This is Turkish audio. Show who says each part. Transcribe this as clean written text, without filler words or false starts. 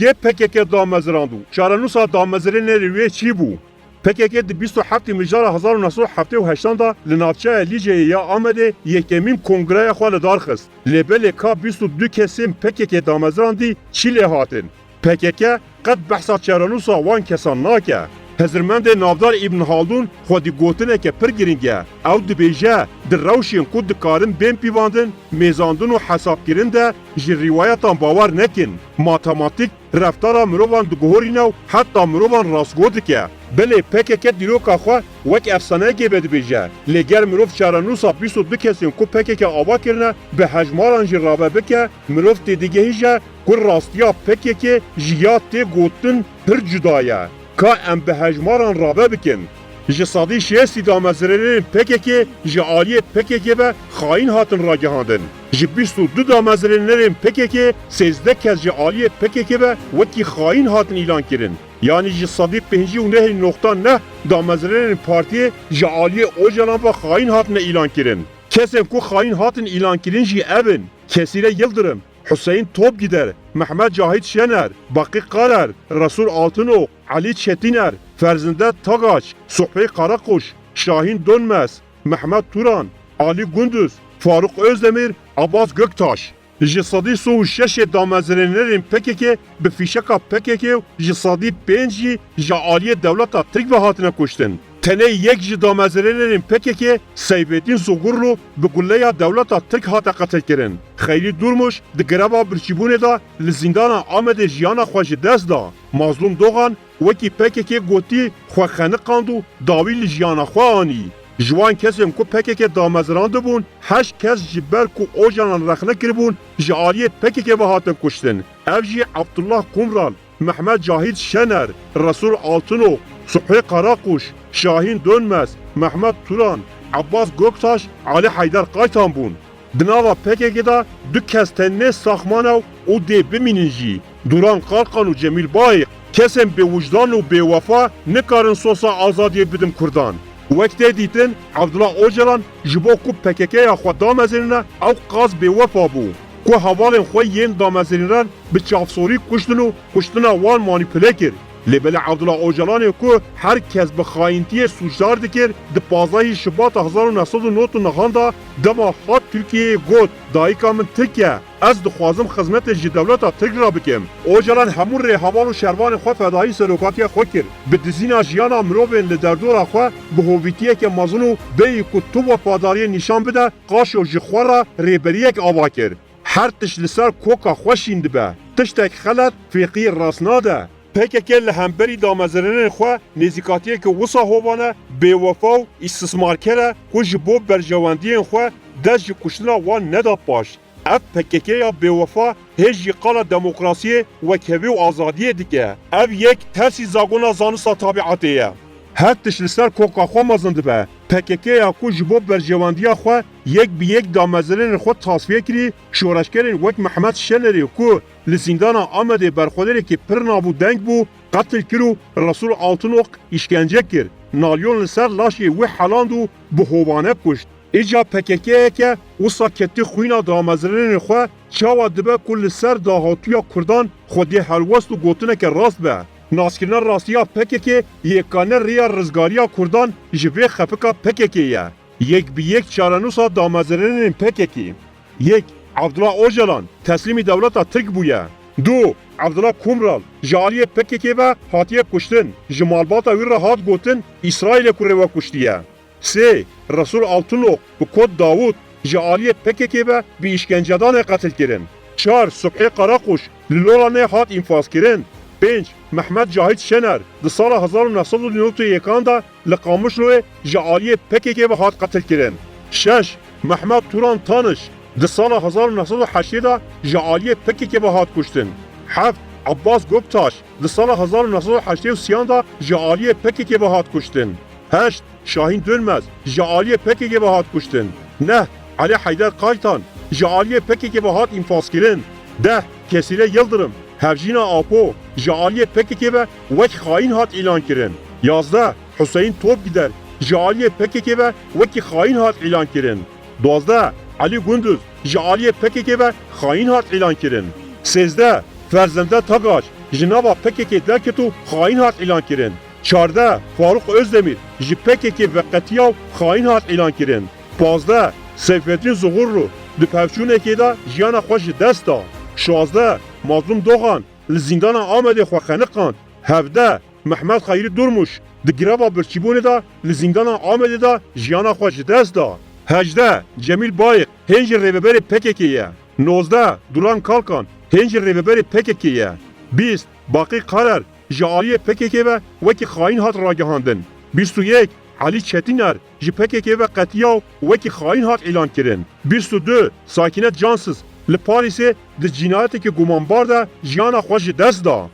Speaker 1: که PKK دامزراندو چارنوسا دامزرین روی چی بو؟ PKK دی 27 مجار 1978 دا لنافچه لیجه یا آمده یکمین کنگره خواه لدار خست. لبل که 22 کسیم PKK دامزراندی چی لحاتن؟ PKK قد بحثا چارنوسا وان کسان ناکه. هزرمند نافدار ابن خلدون خودی گوتنه که پر گرینگه او دبیجه در روشین کود دکارن بین پیواندن میزاندن و حساب گیرن ده جی روایتان باور نکن ماتماتیک رفتارا مروان دگوهورین و حتی مروان راستگود که بله PKK دیروکا خواه وک افسانه گه بده بیجه لگر مروف چارنوسا 22 کسیم که PKK آبا کرنه به هجماران جی رابه بکه مروف دیگه هیجه که راستیا PKK جیات تی گوتن پر جدایه که ام به هجماران رابه بکن. جسادی شیستی دامزرین PKK جعالیت PKK به خاین هاتن را گهاندن. جی 22 دامزرین PKK 13 کس جعالیت PKK به وکی خاین هاتن اعلان کرن. یعنی جسادی 5.9 دامزرین پارتی جعالی اوجلان به خاین هاتن اعلان کرن. کسیم که خاین هاتن اعلان کرن جی ابن کسیره یلدرم حسین توپ gider, Mehmet Cahit Şener, Bakı Karar, Resul Altınok, Ali Çetiner, Ferzinde Tagaç, Suhbey Karakuş, Şahin Dönmez, Mehmet Turan, Ali Gündüz, Faruk Özdemir, Abbas Göktaş. Jisadi su şeşe damezrenlerin PKK bi fişeka PKK jisadi 5 jaliye devleta Türk ve hatine kuştun. Tene yek ji damezrenlerin PKK Seyfettin Sugurlu bi gulleya devleta Türk hata qetil kirin. Xeyri Durmuş di greva birçibune da li zindana Amede jiyana xwe ji dest da. Mazlum Doğan wekî PKK gotî xwe xeniqand û dawî li jiyana xwe anî. Jwan kesim ku PKK damezran dibûn, heş kes ji ber ku ojanan rexne kiribûn, ji aliyet PKK ve hatin kuştin. Ev jî Abdullah Kumral, Mehmet Cahit Şener, Resul Altınok, Suhbey Karakuş, Şahin Dönmez, Mehmet Turan, Abbas Göktaş, Ali Haydar Qaytan bûn. Di nava PKK'da du kes tenê saxmana û dê bimînin jî. Duran Kalkan û Cemîl Bayık kesim bêwicdan û bêwefa nikarin sosa azadiyê bidin Kurdan. Wekte dîtin Abdullah Öcalan ji bo ku PKK'ya xwe damezirine ew qas bêwefa bû. Ku hevalên xwe yên damezirînan bi çavsorî kuştin û kuştina wan manîpüle kir. Lêbele Abdullah Öcalanê ku her kes bi xayintiyê suçdar dikir, di 15 Şubat 1999 da dema hat Tirkiyeyê got dayika min Tirkiye ez dixwazim xizmetê ji devleta Tirk ra bikim. Öcalan hemû rêheval û şervanên xwe fedayî serokatiya xwe kir. Bi dizîna jiyana mirovên li derdora xwe bi hovîtiyeke mezin û bêyî ku tu wefadariyê nîşan bide qaşo ji xwe ra rêberiyek ava kir. Her tişt li ser koka xwe şîn dibe. Tiştek xelet fêqî rast nade. PKK li hemberî damezirînên xwe nêzîkatiyeke wisa hovane bêwefa û îstismarkere ku ji bo berjewendiyên xwe dest ji kuştina wan neda paş. Ev PKK'ya bêwefa hêj jî qala demokrasiyê wekhevî û azadiyê dike. Ev yek tersî zagona zanista tabiatê ye. Her tişt li ser koka xwe mezin dibe. PKK'ya ku ji bo berjewendiya xwe yek bi yek damezirînên xwe tasfiye kirî, şoreşgerên wek Mehmet Şenerê ku li zindana Amedê berxwederekî pir nabû deng bû, qetil kir û Resul Altınok îşkence kir. Nalyon li ser laşê wê heland û bi hovane kuşt. Îca PKK'yeke wisa ketî xwîna damezirînên xwe çawa dibe ku li ser dahatuya Kurdan xwedî helwest û gotineke rast be. Naskirina rastiya PKK yekane rêya rizgariya Kurdan ji vê xepika PKK ye. Yek bi yek çarenûsa damezirînên PKK. Yek Abdullah Öcalan teslîmî devleta Tirk bûye. Du Abdullah Kumral ji aliyê PKK ve hatiye kuştin. Ji malbata wî re hat gotin İsraîlê ku rêve kuştiye. Sê Resul Altınok bi kod Davud ji aliyê PKK ve bi îşkencedanê qetil kirin. 4 Suhbey Karakuş li Loranê hat infaz kirin. 5 Mehmet Cahit Şener di sala 1991 da li Qamişloyê ji aliyê PKK ve hat qetil kirin. 6 Mehmet Turan Tanış di sala 1980 da ji aliyê PKK ve hat kuştin. 7 Abbas Göktaş di sala 1983 da ji aliyê PKK ve hat kuştin. 8 Şahin Dönmez ji aliyê PKK ve hat kuştin. 9 Ali Haydar Qaytan ji aliyê PKK ve hat infaz kirin. 10 Kesire Yıldırım Hevjina Apo ji aliyê PKK ve wek xain hat îlan kirin. 11 Hüseyin Top gider ji aliyê PKK ve wekî xain hat îlan kirin. 12 Ali Gündüz ji aliyê PKK ve xain hat îlan kirin. 13 Ferzinde Tagaç Jinava PKK derketu xain hat ilan kirin. 14 Faruk Özdemir ji PKK ve qetiyav xain hat ilan kirin. 15 Seyfettin Zuğurlu di pevçûnekê de jiyana xwe ji dest da. 16 Mazlum Doğan li zindana Amedê xwe xeniqand. 17 Mehmet Xayrî Durmuş di gireva birçîbûnê de li zindana Amedê de jiyana xwe ji dest da. 18 Cemil Bayık hên ji rêveberê PKK ye. 19 Duran Kalkan hên ji rêveberê PKK ye. 20 Baqî Qarer ji aliyê PKK ve wekî xain hat ragihandin. 21 Ali Çetiner ji PKK ve qetiyaw wekî xain hat îlan kirin. 22 Sakinet Cansız li Parîsê di cinayeteke gumanbar de jiyana xwe ji dest da.